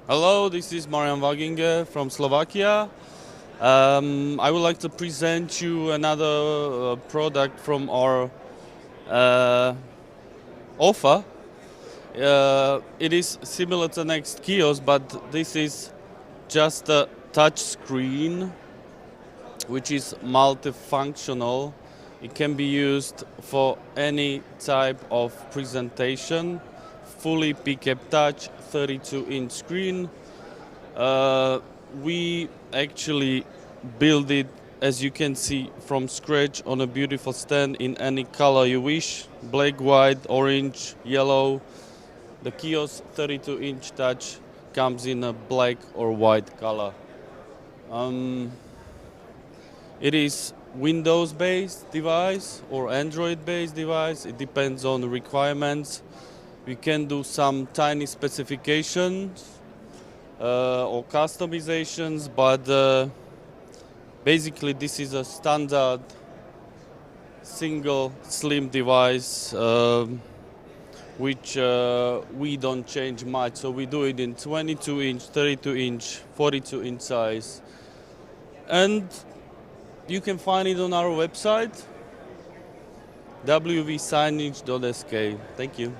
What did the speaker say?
Hello, this is Marian Waginge from Slovakia. I would like to present you another product from our uh, offer. It is similar to next Kiosk, but this is just a touch screen which is multifunctional. It can be used for any type of presentation. Fully pickup touch, 32-inch screen. We actually build it, as you can see, from scratch on a beautiful stand in any color you wish. Black, white, orange, yellow. The Kiosk 32-inch touch comes in a black or white color. It is Windows-based device or Android-based device. It depends on the requirements. We can do some tiny specifications or customizations, but basically this is a standard single slim device which we don't change much. So we do it in 22-inch, 32-inch, 42-inch size. And you can find it on our website, WVsignage.sk. Thank you.